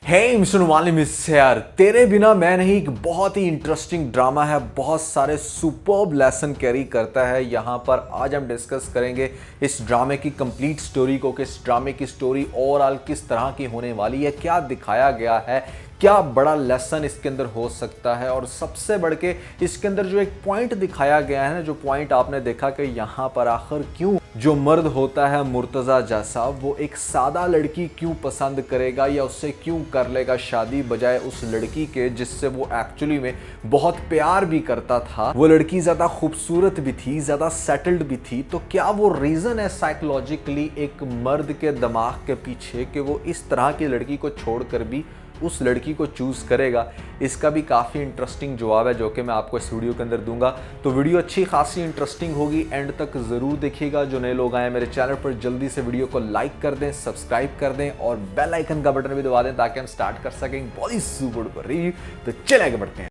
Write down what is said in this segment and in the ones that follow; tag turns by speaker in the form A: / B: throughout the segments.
A: हे mister वाली miss यार, तेरे बिना मैं नहीं एक बहुत ही इंटरेस्टिंग ड्रामा है, बहुत सारे सुपर्ब लेसन कैरी करता है। यहाँ पर आज हम डिस्कस करेंगे इस ड्रामे की कंप्लीट स्टोरी को कि इस ड्रामे की स्टोरी ओवरऑल किस तरह की होने वाली है, क्या दिखाया गया है, क्या बड़ा लेसन इसके अंदर हो सकता है। और सबसे बढ़ के इसके अंदर जो एक पॉइंट दिखाया गया है ना, जो पॉइंट आपने देखा कि यहाँ पर आखिर क्यों जो मर्द होता है मुर्तज़ा जैसा, वो एक सादा लड़की क्यों पसंद करेगा या उससे क्यों कर लेगा शादी, बजाय उस लड़की के जिससे वो एक्चुअली में बहुत प्यार भी करता था। वो लड़की ज़्यादा खूबसूरत भी थी, ज़्यादा सेटल्ड भी थी। तो क्या वो रीज़न है साइकोलॉजिकली एक मर्द के दिमाग के पीछे कि वो इस तरह की लड़की को छोड़कर भी उस लड़की को चूज़ करेगा? इसका भी काफ़ी इंटरेस्टिंग जवाब है जो कि मैं आपको इस वीडियो के अंदर दूंगा। तो वीडियो अच्छी खासी इंटरेस्टिंग होगी, एंड तक ज़रूर देखिएगा। जो नए लोग आए मेरे चैनल पर, जल्दी से वीडियो को लाइक कर दें, सब्सक्राइब कर दें और बेल आइकन का बटन भी दबा दें ताकि हम स्टार्ट कर सकें बहुत ही सुपर रिव्यू। तो चले आगे बढ़ते हैं।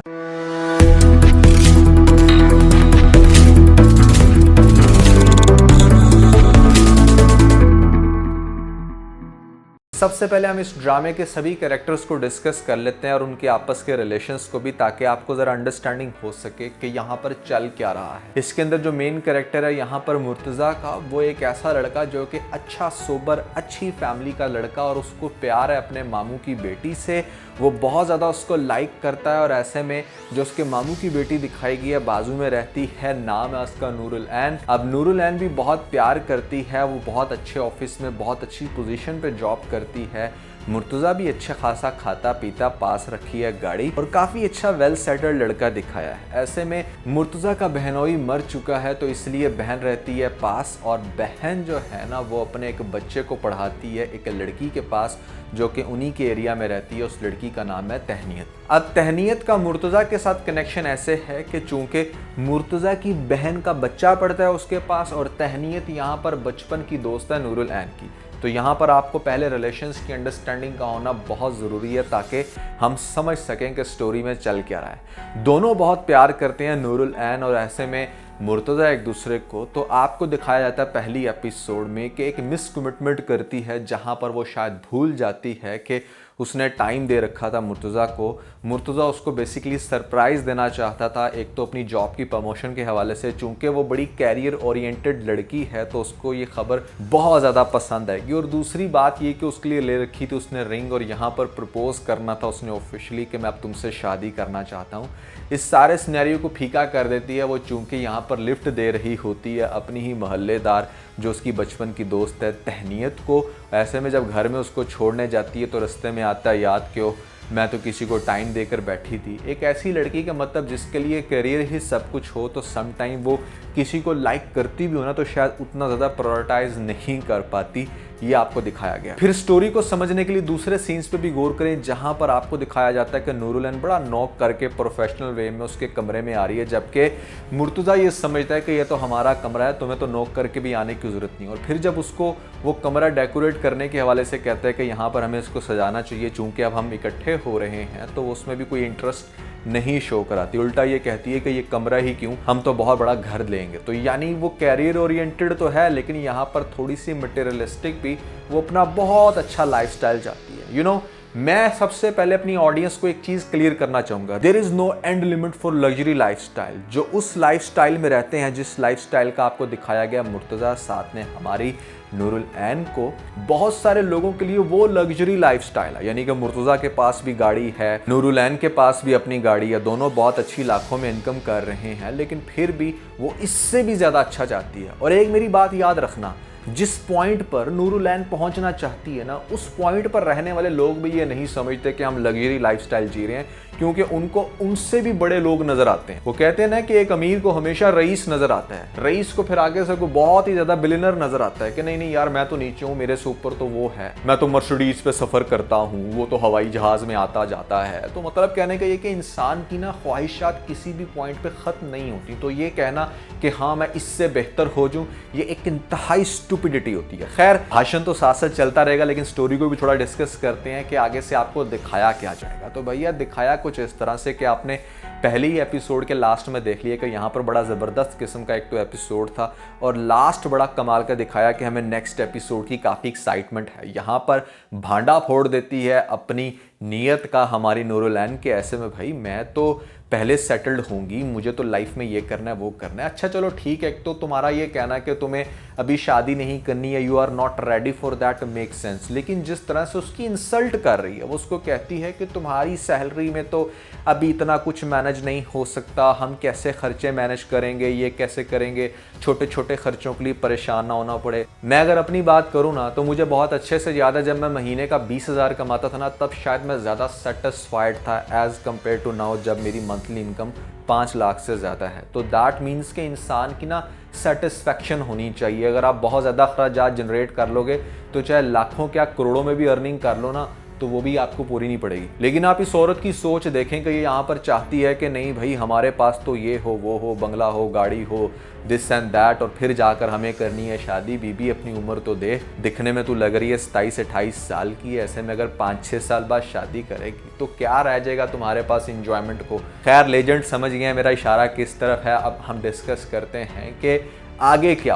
A: सबसे पहले हम इस ड्रामे के सभी कैरेक्टर्स को डिस्कस कर लेते हैं और उनके आपस के रिलेशंस को भी, ताकि आपको ज़रा अंडरस्टैंडिंग हो सके कि यहाँ पर चल क्या रहा है। इसके अंदर जो मेन कैरेक्टर है यहाँ पर मुर्तज़ा का, वो एक ऐसा लड़का जो कि अच्छा सोबर अच्छी फैमिली का लड़का, और उसको प्यार है अपने मामू की बेटी से। वो बहुत ज़्यादा उसको लाइक करता है और ऐसे में जो उसके मामू की बेटी दिखाई गई है बाजू में रहती है, नाम है उसका नूरुल ऐन। अब नूरुल ऐन भी बहुत प्यार करती है, वो बहुत अच्छे ऑफिस में बहुत अच्छी पोजीशन पे जॉब करती है। मुर्तज़ा भी अच्छा खासा खाता पीता, पास रखी है गाड़ी और काफ़ी अच्छा वेल सेटल्ड लड़का दिखाया है। ऐसे में मुर्तज़ा का बहनोई मर चुका है, तो इसलिए बहन रहती है पास, और बहन जो है ना वो अपने एक बच्चे को पढ़ाती है एक लड़की के पास जो कि उन्हीं के एरिया में रहती है। उस लड़की का नाम है तहनीत। अब तहनीत का मुर्तज़ा के साथ कनेक्शन ऐसे है कि चूंकि मुर्तज़ा की बहन का बच्चा पढ़ता है उसके पास, और तहनीत यहाँ पर बचपन की दोस्त है नूरुल ऐन की, तो यहाँ पर आपको पहले रिलेशंस की अंडरस्टैंडिंग का होना बहुत ज़रूरी है ताकि हम समझ सकें कि स्टोरी में चल क्या रहा है। दोनों बहुत प्यार करते हैं नूरुल ऐन और ऐसे में मुर्तज़ा एक दूसरे को। तो आपको दिखाया जाता है पहली एपिसोड में कि एक मिस कमिटमेंट करती है, जहाँ पर वो शायद भूल जाती है कि उसने टाइम दे रखा था मुर्तज़ा को। मुर्तज़ा उसको बेसिकली सरप्राइज़ देना चाहता था, एक तो अपनी जॉब की प्रमोशन के हवाले से, चूँकि वो बड़ी कैरियर ओरिएंटेड लड़की है तो उसको ये खबर बहुत ज़्यादा पसंद आएगी। और दूसरी बात ये कि उसके लिए ले रखी थी उसने रिंग, और यहाँ पर प्रपोज करना था उसने ऑफिशियली कि मैं अब तुमसे शादी करना चाहता हूँ। इस सारे सिनेरियो को फीका कर देती है वो, चूँकि यहाँ पर लिफ्ट दे रही होती है अपनी ही मोहल्लेदार जो उसकी बचपन की दोस्त है तहनीत को। ऐसे में जब घर में उसको छोड़ने जाती है तो रास्ते में आता है, याद क्यों, मैं तो किसी को टाइम देकर बैठी थी। एक ऐसी लड़की का मतलब जिसके लिए करियर ही सब कुछ हो, तो सम टाइम वो किसी को लाइक करती भी हो ना तो शायद उतना ज़्यादा प्रायोरिटाइज नहीं कर पाती, ये आपको दिखाया गया। फिर स्टोरी को समझने के लिए दूसरे सीन्स पे भी गौर करें, जहां पर आपको दिखाया जाता है कि नूरुल ऐन बड़ा नॉक करके प्रोफेशनल वे में उसके कमरे में आ रही है, जबकि मुर्तज़ा ये समझता है कि ये तो हमारा कमरा है, तुम्हें तो नॉक करके भी आने की ज़रूरत नहीं। और फिर जब उसको वो कमरा डेकोरेट करने के हवाले से कहता है कि यहाँ पर हमें इसको सजाना चाहिए चूँकि अब हम इकट्ठे हो रहे हैं, तो उसमें भी कोई इंटरेस्ट नहीं शो कराती, उल्टा ये कहती है कि ये कमरा ही क्यों, हम तो बहुत बड़ा घर लेंगे। तो यानी वो कैरियर ओरिएंटेड तो है, लेकिन यहाँ पर थोड़ी सी मटेरियलिस्टिक भी, वो अपना बहुत अच्छा लाइफस्टाइल चाहती है। यू नो, मैं सबसे पहले अपनी ऑडियंस को एक चीज क्लियर करना चाहूंगा, there is no end limit for luxury lifestyle. जो उस लाइफस्टाइल में रहते हैं, जिस लाइफस्टाइल का आपको दिखाया गया मुर्तज़ा साथ में हमारी नूरुल ऐन को, बहुत सारे लोगों के लिए वो लग्जरी लाइफस्टाइल है। यानी कि मुर्तज़ा के पास भी गाड़ी है, नूरुल ऐन के पास भी अपनी गाड़ी है, दोनों बहुत अच्छी लाखों में इनकम कर रहे हैं, लेकिन फिर भी वो इससे भी ज़्यादा अच्छा चाहती है। और एक मेरी बात याद रखना, जिस पॉइंट पर नूरुल ऐन पहुंचना चाहती है ना, उस पॉइंट पर रहने वाले लोग भी ये नहीं समझते कि हम लग्जरी लाइफस्टाइल जी रहे हैं, क्योंकि उनको उनसे भी बड़े लोग नजर आते हैं। वो कहते हैं ना कि एक अमीर को हमेशा रईस नजर आता है, रईस को फिर आगे से कोई बहुत ही ज्यादा बिलियनर नजर आता है कि नहीं नहीं यार, मैं तो नीचे हूँ, मेरे से ऊपर तो वो है, मैं तो मर्सिडीज पे सफर करता हूँ, वो तो हवाई जहाज में आता जाता है। तो मतलब कहने का ये कि इंसान की ना ख्वाहिशात किसी भी पॉइंट पे खत्म नहीं होती। तो ये कहना कि हाँ मैं इससे बेहतर हो जाऊं, ये एक इंतहाई स्टूपिडिटी होती है। खैर, भाषण तो साथ साथ चलता रहेगा, लेकिन स्टोरी को भी थोड़ा डिस्कस करते हैं कि आगे से आपको दिखाया क्या जाएगा। तो भैया दिखाया कुछ इस तरह से कि आपने पहले ही एपिसोड के लास्ट में देख लिया कि यहाँ पर बड़ा ज़बरदस्त किस्म का एक तो एपिसोड था, और लास्ट बड़ा कमाल का दिखाया कि हमें नेक्स्ट एपिसोड की काफ़ी एक्साइटमेंट है। यहाँ पर भांडा फोड़ देती है अपनी नियत का हमारी नूरुलैन के ऐसे में भाई मैं तो पहले सेटल्ड होंगी, मुझे तो लाइफ में ये करना है वो करना है। अच्छा चलो ठीक है, तो तुम्हारा ये कहना कि तुम्हें अभी शादी नहीं करनी है, you are not ready for that, make sense. लेकिन जिस तरह से उसकी इंसल्ट कर रही है, वो उसको कहती है कि तुम्हारी सैलरी में तो अभी इतना कुछ मैनेज नहीं हो सकता, हम कैसे खर्चे मैनेज करेंगे, ये कैसे करेंगे, छोटे छोटे खर्चों के लिए परेशान ना होना पड़े। मैं अगर अपनी बात करूँ ना तो मुझे बहुत अच्छे से याद है, जब मैं महीने का 20,000 कमाता था ना, तब शायद मैं ज़्यादा सेटिस्फाइड था एज़ कम्पेयर टू नाउ जब मेरी मंथली इनकम 5 लाख से ज़्यादा है। तो दैट मीन्स के इंसान की ना सेटिस्फैक्शन होनी चाहिए। अगर आप बहुत ज़्यादा खर्चात जनरेट कर लोगे तो चाहे लाखों क्या करोड़ों में भी अर्निंग कर लो ना, तो वो भी आपको पूरी नहीं पड़ेगी। लेकिन आप इस औरत की सोच देखें कि ये यहाँ पर चाहती है कि नहीं भाई हमारे पास तो ये हो वो हो, बंगला हो, गाड़ी हो, दिस एंड दैट, और फिर जाकर हमें करनी है शादी। बीबी अपनी उम्र तो देख, दिखने में तो लग रही है 27-28 साल की, ऐसे में अगर 5-6 साल बाद शादी करेगी तो क्या रह जाएगा तुम्हारे पास इंजॉयमेंट को। खैर लेजेंड समझ गए मेरा इशारा किस तरफ है। अब हम डिस्कस करते हैं कि आगे क्या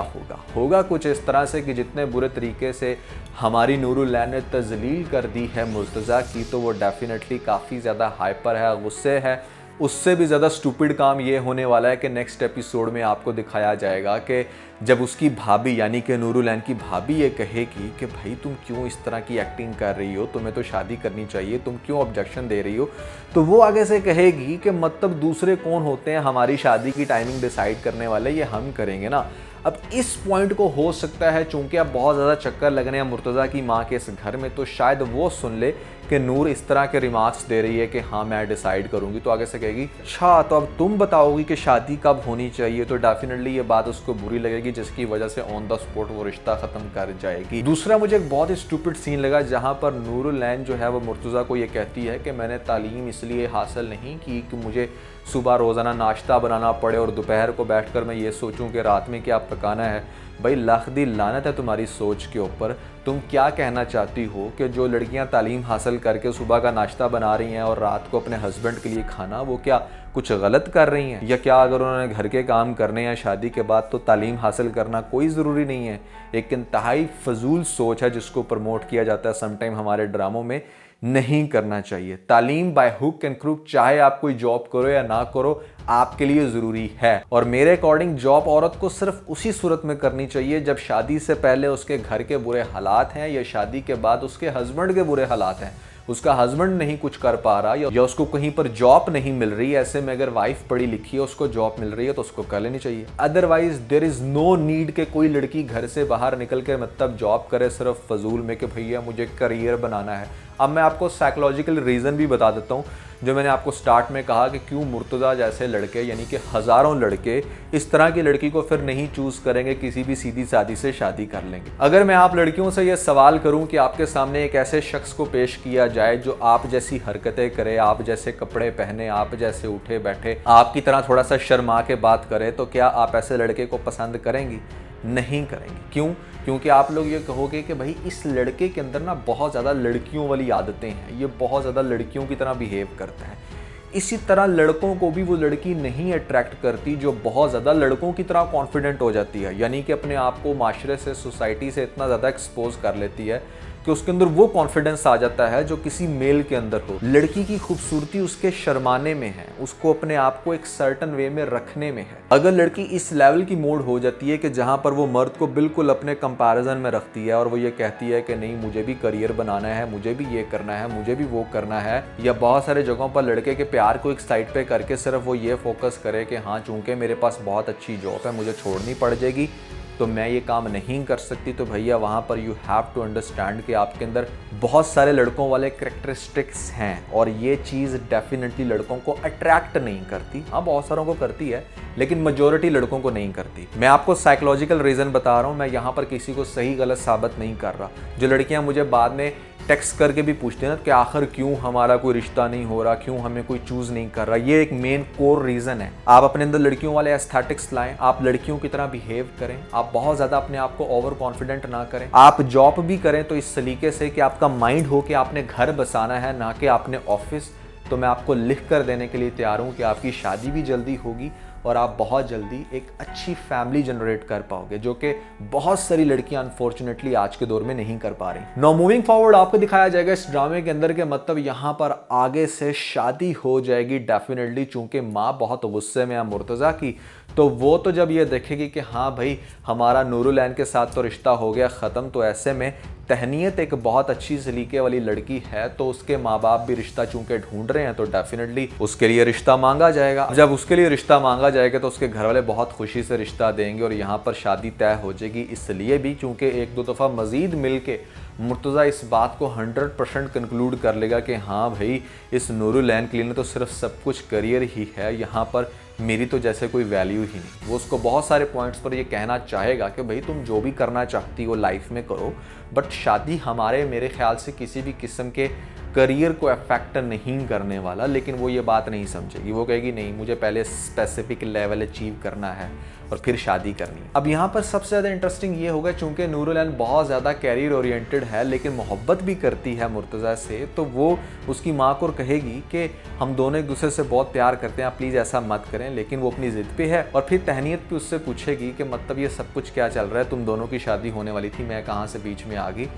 A: होगा कुछ इस तरह से कि जितने बुरे तरीके से हमारी नूरुलैन ने तजलील कर दी है मुर्तज़ा की, तो वो डेफिनेटली काफ़ी ज़्यादा हाइपर है, गुस्से है। उससे भी ज़्यादा स्टूपिड काम ये होने वाला है कि नेक्स्ट एपिसोड में आपको दिखाया जाएगा कि जब उसकी भाभी यानी कि नूरुलैन की भाभी ये कहेगी कि भाई तुम क्यों इस तरह की एक्टिंग कर रही हो, तुम्हें तो शादी करनी चाहिए, तुम क्यों ऑब्जेक्शन दे रही हो, तो वो आगे से कहेगी कि मतलब दूसरे कौन होते हैं हमारी शादी की टाइमिंग डिसाइड करने वाले, ये हम करेंगे ना। अब इस पॉइंट को हो सकता है चूंकि अब बहुत ज़्यादा चक्कर लग रहे हैं मुर्तज़ा की माँ के इस घर में, तो शायद वो सुन ले कि नूर इस तरह के रिमार्क्स दे रही है कि हाँ मैं डिसाइड करूंगी, तो आगे से कहेगी अच्छा तो अब तुम बताओगी कि शादी कब होनी चाहिए, तो डेफिनेटली ये बात उसको बुरी लगेगी, जिसकी वजह से ऑन द स्पॉट वो रिश्ता ख़त्म कर जाएगी। दूसरा मुझे एक बहुत ही स्टूपिड सीन लगा जहाँ पर नूरुलैन जो है वो मुर्तज़ा को ये कहती है कि मैंने तालीम इसलिए हासिल नहीं की कि मुझे सुबह रोज़ाना नाश्ता बनाना पड़े और दोपहर को बैठकर मैं ये सोचूं कि रात में क्या पकाना है। भाई लाख दी लानत है तुम्हारी सोच के ऊपर। तुम क्या कहना चाहती हो कि जो लड़कियां तालीम हासिल करके सुबह का नाश्ता बना रही हैं और रात को अपने हस्बैंड के लिए खाना, वो क्या कुछ गलत कर रही हैं? या क्या अगर उन्होंने घर के काम करने हैं शादी के बाद तो तालीम हासिल करना कोई ज़रूरी नहीं है? एक इंतहाई फजूल सोच है जिसको प्रमोट किया जाता है समटाइम हमारे ड्रामों में। नहीं करना चाहिए। तालीम बाय हुक एंड क्रुक, चाहे आप कोई जॉब करो या ना करो, आपके लिए ज़रूरी है। और मेरे अकॉर्डिंग जॉब औरत को सिर्फ उसी सूरत में करनी चाहिए जब शादी से पहले उसके घर के बुरे हालात हैं या शादी के बाद उसके हस्बैंड के बुरे हालात हैं, उसका हस्बैंड नहीं कुछ कर पा रहा या उसको कहीं पर जॉब नहीं मिल रही। ऐसे में अगर वाइफ पढ़ी लिखी है, उसको जॉब मिल रही है तो उसको कर लेनी चाहिए। Otherwise there is no need कि कोई लड़की घर से बाहर निकल के मतलब जॉब करे सिर्फ फजूल में कि भैया मुझे करियर बनाना है। अब मैं आपको साइकोलॉजिकल रीज़न भी बता देता हूँ जो मैंने आपको स्टार्ट में कहा कि क्यों मुर्तज़ा जैसे लड़के यानी कि हज़ारों लड़के इस तरह की लड़की को फिर नहीं चूज़ करेंगे, किसी भी सीधी सादी से शादी कर लेंगे। अगर मैं आप लड़कियों से यह सवाल करूं कि आपके सामने एक ऐसे शख्स को पेश किया जाए जो आप जैसी हरकतें करे, आप जैसे कपड़े पहने, आप जैसे उठे बैठे, आपकी तरह थोड़ा सा शर्मा के बात करे, तो क्या आप ऐसे लड़के को पसंद करेंगी? नहीं करेंगे। क्यों? क्योंकि आप लोग ये कहोगे कि भाई इस लड़के के अंदर ना बहुत ज़्यादा लड़कियों वाली आदतें हैं, ये बहुत ज़्यादा लड़कियों की तरह बिहेव करता है। इसी तरह लड़कों को भी वो लड़की नहीं अट्रैक्ट करती जो बहुत ज़्यादा लड़कों की तरह कॉन्फिडेंट हो जाती है, यानी कि अपने आप को माशरे से, सोसाइटी से इतना ज़्यादा एक्सपोज कर लेती है कि उसके अंदर वो कॉन्फिडेंस आ जाता है जो किसी मेल के अंदर हो। लड़की की खूबसूरती उसके शर्माने में है, उसको अपने आप को एक सर्टन वे में रखने में है। अगर लड़की इस लेवल की मोड हो जाती है कि जहाँ पर वो मर्द को बिल्कुल अपने कंपैरिजन में रखती है और वो ये कहती है कि नहीं मुझे भी करियर बनाना है, मुझे भी ये करना है, मुझे भी वो करना है, या बहुत सारे जगहों पर लड़के के प्यार को एक साइड पे करके सिर्फ वो ये फोकस करे कि हाँ चूंकि मेरे पास बहुत अच्छी जॉब है, मुझे छोड़नी पड़ जाएगी तो मैं ये काम नहीं कर सकती, तो भैया वहाँ पर यू हैव टू अंडरस्टैंड कि आपके अंदर बहुत सारे लड़कों वाले कैरेक्टरिस्टिक्स हैं और ये चीज़ डेफिनेटली लड़कों को अट्रैक्ट नहीं करती। हाँ बहुत सारों को करती है लेकिन मेजॉरिटी लड़कों को नहीं करती। मैं आपको साइकोलॉजिकल रीज़न बता रहा हूँ, मैं यहाँ पर किसी को सही गलत साबित नहीं कर रहा। जो लड़कियाँ मुझे बाद में टेक्स्ट करके भी पूछते हैं ना कि आखिर क्यों हमारा कोई रिश्ता नहीं हो रहा, क्यों हमें कोई चूज़ नहीं कर रहा, ये एक मेन कोर रीज़न है। आप अपने अंदर लड़कियों वाले एस्थेटिक्स लाएं, आप लड़कियों की तरह बिहेव करें, आप बहुत ज़्यादा अपने आप को ओवर कॉन्फिडेंट ना करें। आप जॉब भी करें तो इस तरीके से कि आपका माइंड हो कि आपने घर बसाना है ना कि आपने ऑफिस। तो मैं आपको लिख कर देने के लिए तैयार हूँ कि आपकी शादी भी जल्दी होगी और आप बहुत जल्दी एक अच्छी फैमिली जनरेट कर पाओगे, जो कि बहुत सारी लड़कियां अनफॉर्चुनेटली आज के दौर में नहीं कर पा रही। नाउ मूविंग फॉरवर्ड आपको दिखाया जाएगा इस ड्रामे के अंदर के मतलब यहाँ पर आगे से शादी हो जाएगी डेफिनेटली, चूंकि माँ बहुत गुस्से में है मुर्तज़ा की, तो वो तो जब ये देखेगी कि हाँ भाई हमारा नूरुलैन के साथ तो रिश्ता हो गया ख़त्म, तो ऐसे में तहनीत एक बहुत अच्छी सलीके वाली लड़की है, तो उसके माँ बाप भी रिश्ता चूंकि ढूंढ रहे हैं तो डेफिनेटली उसके लिए रिश्ता मांगा जाएगा। जब उसके लिए रिश्ता मांगा जाएगा तो उसके घर वाले बहुत खुशी से रिश्ता देंगे और यहाँ पर शादी तय हो जाएगी। इसलिए भी चूंकि एक दो दफ़ा मज़ीद मिल के मुर्तज़ा इस बात को 100% कंक्लूड कर लेगा कि हाँ भाई इस नूरुलैन के लिए तो सिर्फ सब कुछ करियर ही है, यहाँ पर मेरी तो जैसे कोई वैल्यू ही नहीं। वो उसको बहुत सारे पॉइंट्स पर ये कहना चाहेगा कि भाई तुम जो भी करना चाहती हो लाइफ में करो, बट शादी हमारे मेरे ख्याल से किसी भी किस्म के करियर को अफेक्ट नहीं करने वाला। लेकिन वो ये बात नहीं समझेगी, वो कहेगी नहीं मुझे पहले स्पेसिफिक लेवल अचीव करना है और फिर शादी करनी है। अब यहाँ पर सबसे ज़्यादा इंटरेस्टिंग ये होगा चूंकि नूरुलैन बहुत ज़्यादा कैरियर ओरिएंटेड है लेकिन मोहब्बत भी करती है मुर्तज़ा से, तो वो उसकी माँ को कहेगी कि हम दोनों एक दूसरे से बहुत प्यार करते हैं, आप प्लीज़ ऐसा मत करें। लेकिन वो अपनी ज़िद पे है और फिर तहनीत भी उससे पूछेगी कि मतलब ये सब कुछ क्या चल रहा है, तुम दोनों की शादी होने वाली थी, मैं कहाँ से बीच में आ गई।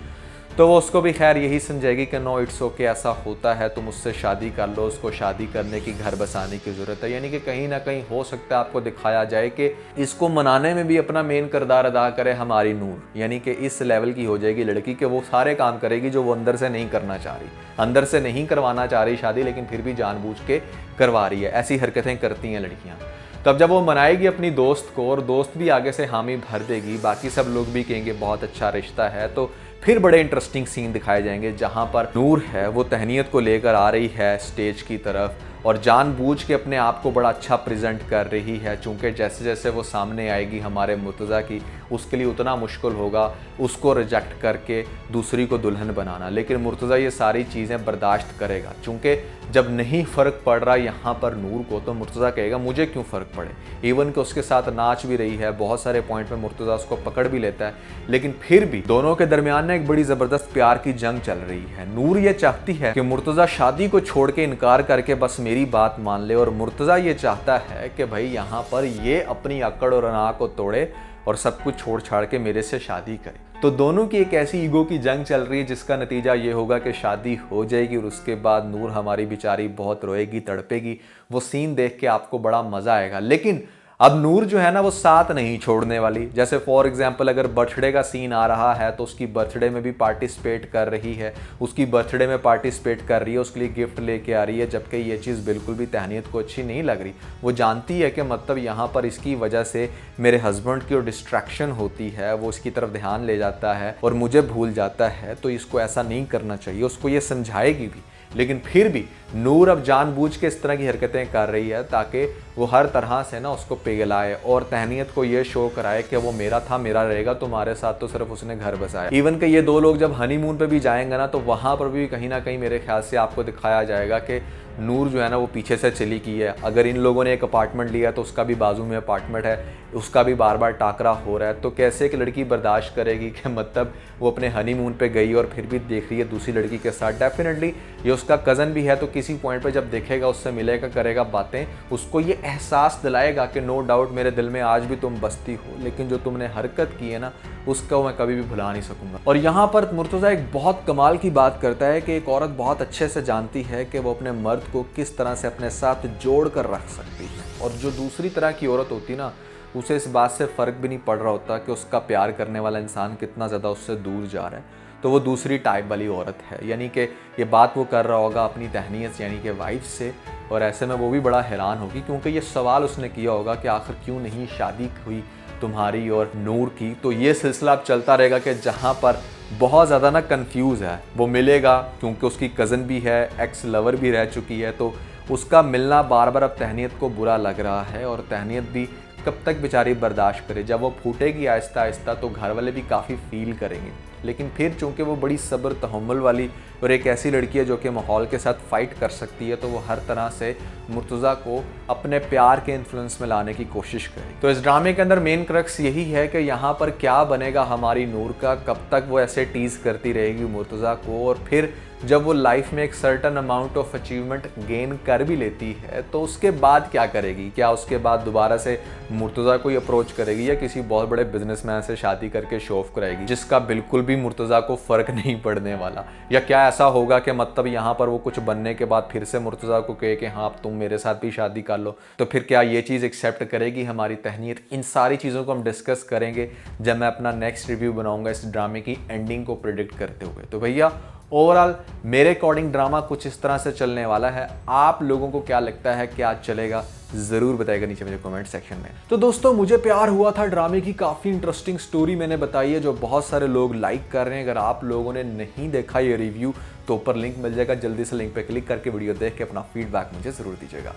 A: तो वो उसको भी खैर यही समझेगी कि नो इट्स ओके, ऐसा होता है, तुम उससे शादी कर लो, उसको शादी करने की घर बसाने की ज़रूरत है। यानी कि कहीं ना कहीं हो सकता है आपको दिखाया जाए कि इसको मनाने में भी अपना मेन किरदार अदा करे हमारी नूर, यानी कि इस लेवल की हो जाएगी लड़की कि वो सारे काम करेगी जो वो अंदर से नहीं करना चाह रही, अंदर से नहीं करवाना चाह रही शादी, लेकिन फिर भी जानबूझ के करवा रही है। ऐसी हरकतें करती हैं लड़कियाँ। तब जब वो मनाएगी अपनी दोस्त को और दोस्त भी आगे से हामी भर देगी, बाकी सब लोग भी कहेंगे बहुत अच्छा रिश्ता है, तो फिर बड़े इंटरेस्टिंग सीन दिखाए जाएंगे जहां पर नूर है वो तहनीत को लेकर आ रही है स्टेज की तरफ और जानबूझ के अपने आप को बड़ा अच्छा प्रेजेंट कर रही है। चूँकि जैसे जैसे वो सामने आएगी हमारे मुर्तज़ा की, उसके लिए उतना मुश्किल होगा उसको रिजेक्ट करके दूसरी को दुल्हन बनाना। लेकिन मुर्तज़ा ये सारी चीज़ें बर्दाश्त करेगा, चूँकि जब नहीं फ़र्क पड़ रहा यहाँ पर नूर को, तो मुर्तज़ा कहेगा मुझे क्यों फ़र्क पड़े। इवन कि उसके साथ नाच भी रही है, बहुत सारे पॉइंट में मुर्तज़ा उसको पकड़ भी लेता है, लेकिन फिर भी दोनों के दरमियान में एक बड़ी ज़बरदस्त प्यार की जंग चल रही है। नूर ये चाहती है कि मुर्तज़ा शादी को छोड़ के इनकार करके बस मेरी बात मान ले, और मुर्तज़ा ये चाहता है कि भाई यहाँ पर ये अपनी अकड़ और अना को तोड़े और सब कुछ छोड़ छाड़ के मेरे से शादी करे। तो दोनों की एक ऐसी ईगो की जंग चल रही है जिसका नतीजा ये होगा कि शादी हो जाएगी और उसके बाद नूर हमारी बेचारी बहुत रोएगी, तड़पेगी। वो सीन देख के आपको बड़ा मज़ा आएगा। लेकिन अब नूर जो है ना वो साथ नहीं छोड़ने वाली। जैसे फॉर एग्जांपल अगर बर्थडे का सीन आ रहा है तो उसकी बर्थडे में भी पार्टिसिपेट कर रही है, उसकी बर्थडे में पार्टिसिपेट कर रही है, उसके लिए गिफ्ट लेके आ रही है, जबकि ये चीज़ बिल्कुल भी तहनीत को अच्छी नहीं लग रही। वो जानती है कि मतलब यहाँ पर इसकी वजह से मेरे हस्बैंड की जो डिस्ट्रैक्शन होती है वो इसकी तरफ ध्यान ले जाता है और मुझे भूल जाता है, तो इसको ऐसा नहीं करना चाहिए। उसको ये समझाएगी भी, लेकिन फिर भी नूर अब जानबूझ के इस तरह की हरकतें कर रही है ताकि वो हर तरह से ना उसको पिघलाए और तहनीत को ये शो कराए कि वो मेरा था, मेरा रहेगा, तुम्हारे साथ तो सिर्फ उसने घर बसाया। इवन कि ये दो लोग जब हनीमून पे भी जाएंगे ना तो वहाँ पर भी कहीं ना कहीं मेरे ख्याल से आपको दिखाया जाएगा कि नूर जो है ना वो पीछे से चली की है। अगर इन लोगों ने एक अपार्टमेंट लिया तो उसका भी बाजू में अपार्टमेंट है, उसका भी बार बार टाकरा हो रहा है, तो कैसे एक लड़की बर्दाश्त करेगी कि मतलब वो अपने हनीमून पे गई और फिर भी देख रही है दूसरी लड़की के साथ। डेफिनेटली ये उसका कज़न भी है, तो किसी पॉइंट पे जब देखेगा, उससे मिलेगा, करेगा बातें, उसको ये एहसास दिलाएगा कि नो डाउट मेरे दिल में आज भी तुम बसती हो, लेकिन जो तुमने हरकत की है ना उसको मैं कभी भी भुला नहीं सकूंगा। और यहाँ पर मुर्तज़ा एक बहुत कमाल की बात करता है कि एक औरत बहुत अच्छे से जानती है कि वो अपने मर्द को किस तरह से अपने साथ जोड़ कर रख सकती है, और जो दूसरी तरह की औरत होती ना उसे इस बात से फ़र्क भी नहीं पड़ रहा होता कि उसका प्यार करने वाला इंसान कितना ज़्यादा उससे दूर जा रहा है, तो वो दूसरी टाइप वाली औरत है। यानी कि ये बात वो कर रहा होगा अपनी तहनीत यानी कि वाइफ से, और ऐसे में वो भी बड़ा हैरान होगी क्योंकि ये सवाल उसने किया होगा कि आखिर क्यों नहीं शादी हुई तुम्हारी और नूर की। तो ये सिलसिला अब चलता रहेगा कि जहाँ पर बहुत ज़्यादा ना कंफ्यूज है, वो मिलेगा क्योंकि उसकी कज़न भी है, एक्स लवर भी रह चुकी है, तो उसका मिलना बार बार अब तहनीत को बुरा लग रहा है, और तहनीत भी कब तक बेचारी बर्दाश्त करे। जब वो फूटेगी आहिस्ता आहिस्ता तो घर वाले भी काफ़ी फील करेंगे, लेकिन फिर चूंकि वो बड़ी सब्र तहम्मुल वाली और एक ऐसी लड़की है जो कि माहौल के साथ फाइट कर सकती है, तो वो हर तरह से मुर्तज़ा को अपने प्यार के इन्फ्लुएंस में लाने की कोशिश करेगी। तो इस ड्रामे के अंदर मेन क्रक्स यही है कि यहाँ पर क्या बनेगा हमारी नूर का, कब तक वो ऐसे टीज करती रहेगी मुर्तज़ा को, और फिर जब वो लाइफ में एक certain amount of achievement gain कर भी लेती है तो उसके बाद क्या करेगी। क्या उसके बाद दोबारा से मुर्तज़ा को ही अप्रोच करेगी या किसी बहुत बड़े बिजनेसमैन से शादी करके शो ऑफ कराएगी, जिसका बिल्कुल भी मुर्तज़ा को फ़र्क नहीं पड़ने वाला। या क्या ऐसा होगा कि मतलब यहाँ पर वो कुछ बनने के बाद फिर से मुर्तज़ा को कहे कि हाँ तुम मेरे साथ भी शादी कर लो, तो फिर क्या ये चीज़ एक्सेप्ट करेगी हमारी तहनीत। इन सारी चीज़ों को हम डिस्कस करेंगे जब मैं अपना नेक्स्ट रिव्यू बनाऊंगा इस ड्रामे की एंडिंग को प्रिडिक्ट करते हुए। तो भैया ओवरऑल मेरे अकॉर्डिंग ड्रामा कुछ इस तरह से चलने वाला है। आप लोगों को क्या लगता है, क्या चलेगा, ज़रूर बताइएगा नीचे मुझे कमेंट सेक्शन में। तो दोस्तों मुझे प्यार हुआ था ड्रामे की, काफ़ी इंटरेस्टिंग स्टोरी मैंने बताई है जो बहुत सारे लोग लाइक कर रहे हैं। अगर आप लोगों ने नहीं देखा ये रिव्यू तो ऊपर लिंक मिल जाएगा, जल्दी से लिंक पे क्लिक करके वीडियो देख के अपना फीडबैक मुझे ज़रूर दीजिएगा।